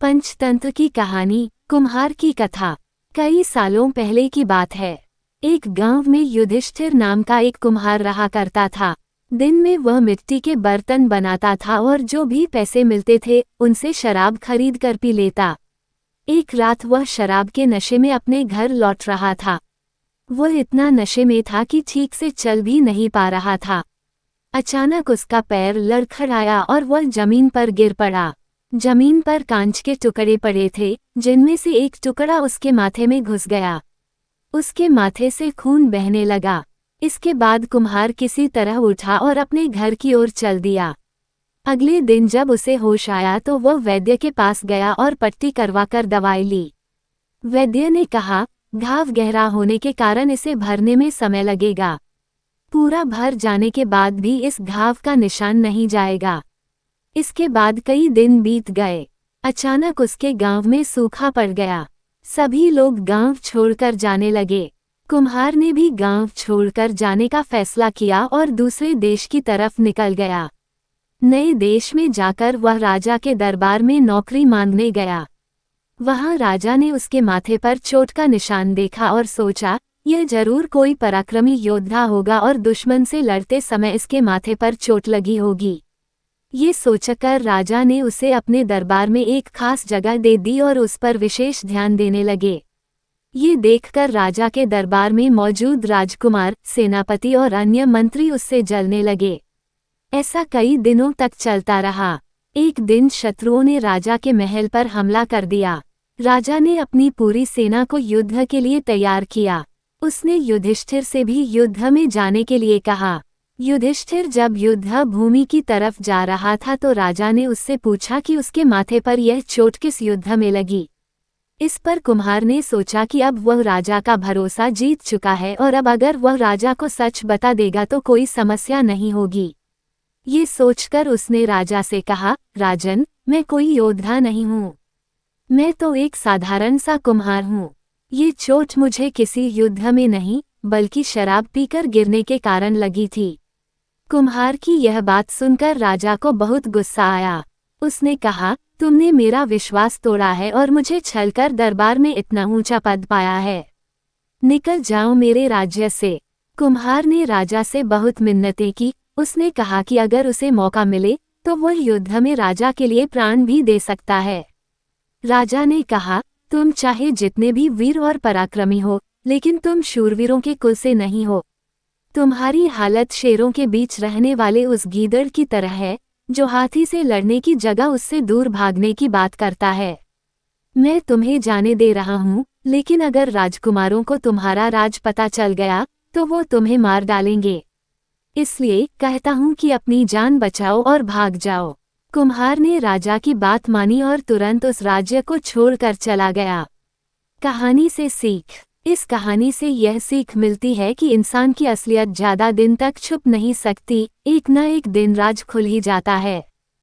पंचतंत्र की कहानी। कुम्हार की कथा। कई सालों पहले की बात है। एक गांव में युधिष्ठिर नाम का एक कुम्हार रहा करता था। दिन में वह मिट्टी के बर्तन बनाता था और जो भी पैसे मिलते थे उनसे शराब खरीद कर पी लेता। एक रात वह शराब के नशे में अपने घर लौट रहा था। वह इतना नशे में था कि ठीक से चल भी नहीं पा रहा था। अचानक उसका पैर लड़खड़ाया और वह जमीन पर गिर पड़ा। जमीन पर कांच के टुकड़े पड़े थे, जिनमें से एक टुकड़ा उसके माथे में घुस गया। उसके माथे से खून बहने लगा। इसके बाद कुम्हार किसी तरह उठा और अपने घर की ओर चल दिया। अगले दिन जब उसे होश आया तो वह वैद्य के पास गया और पट्टी करवाकर दवाई ली। वैद्य ने कहा, घाव गहरा होने के कारण इसे भरने में समय लगेगा। पूरा भर जाने के बाद भी इस घाव का निशान नहीं जाएगा। इसके बाद कई दिन बीत गए। अचानक उसके गांव में सूखा पड़ गया। सभी लोग गांव छोड़कर जाने लगे। कुम्हार ने भी गांव छोड़कर जाने का फैसला किया और दूसरे देश की तरफ निकल गया। नए देश में जाकर वह राजा के दरबार में नौकरी मांगने गया। वहां राजा ने उसके माथे पर चोट का निशान देखा और सोचा, यह जरूर कोई पराक्रमी योद्धा होगा और दुश्मन से लड़ते समय इसके माथे पर चोट लगी होगी। ये सोचकर राजा ने उसे अपने दरबार में एक खास जगह दे दी और उस पर विशेष ध्यान देने लगे। ये देखकर राजा के दरबार में मौजूद राजकुमार, सेनापति और अन्य मंत्री उससे जलने लगे। ऐसा कई दिनों तक चलता रहा। एक दिन शत्रुओं ने राजा के महल पर हमला कर दिया। राजा ने अपनी पूरी सेना को युद्ध के लिए तैयार किया। उसने युधिष्ठिर से भी युद्ध में जाने के लिए कहा। युधिष्ठिर जब युद्ध भूमि की तरफ जा रहा था तो राजा ने उससे पूछा कि उसके माथे पर यह चोट किस युद्ध में लगी। इस पर कुम्हार ने सोचा कि अब वह राजा का भरोसा जीत चुका है और अब अगर वह राजा को सच बता देगा तो कोई समस्या नहीं होगी। ये सोचकर उसने राजा से कहा, राजन, मैं कोई योद्धा नहीं हूँ। मैं तो एक साधारण सा कुम्हार हूँ। ये चोट मुझे किसी युद्ध में नहीं बल्कि शराब पीकर गिरने के कारण लगी थी। कुम्हार की यह बात सुनकर राजा को बहुत गुस्सा आया। उसने कहा, तुमने मेरा विश्वास तोड़ा है और मुझे छलकर दरबार में इतना ऊंचा पद पाया है। निकल जाओ मेरे राज्य से। कुम्हार ने राजा से बहुत मिन्नतें की। उसने कहा कि अगर उसे मौका मिले तो वह युद्ध में राजा के लिए प्राण भी दे सकता है। राजा ने कहा, तुम चाहे जितने भी वीर और पराक्रमी हो, लेकिन तुम शूरवीरों के कुल से नहीं हो। तुम्हारी हालत शेरों के बीच रहने वाले उस गीदड़ की तरह है, जो हाथी से लड़ने की जगह उससे दूर भागने की बात करता है। मैं तुम्हें जाने दे रहा हूँ, लेकिन अगर राजकुमारों को तुम्हारा राज पता चल गया तो वो तुम्हें मार डालेंगे। इसलिए कहता हूँ कि अपनी जान बचाओ और भाग जाओ। कुम्हार ने राजा की बात मानी और तुरंत उस राज्य को छोड़कर चला गया। कहानी से सीख। इस कहानी से यह सीख मिलती है कि इंसान की असलियत ज्यादा दिन तक छुप नहीं सकती, एक न एक दिन राज खुल ही जाता है।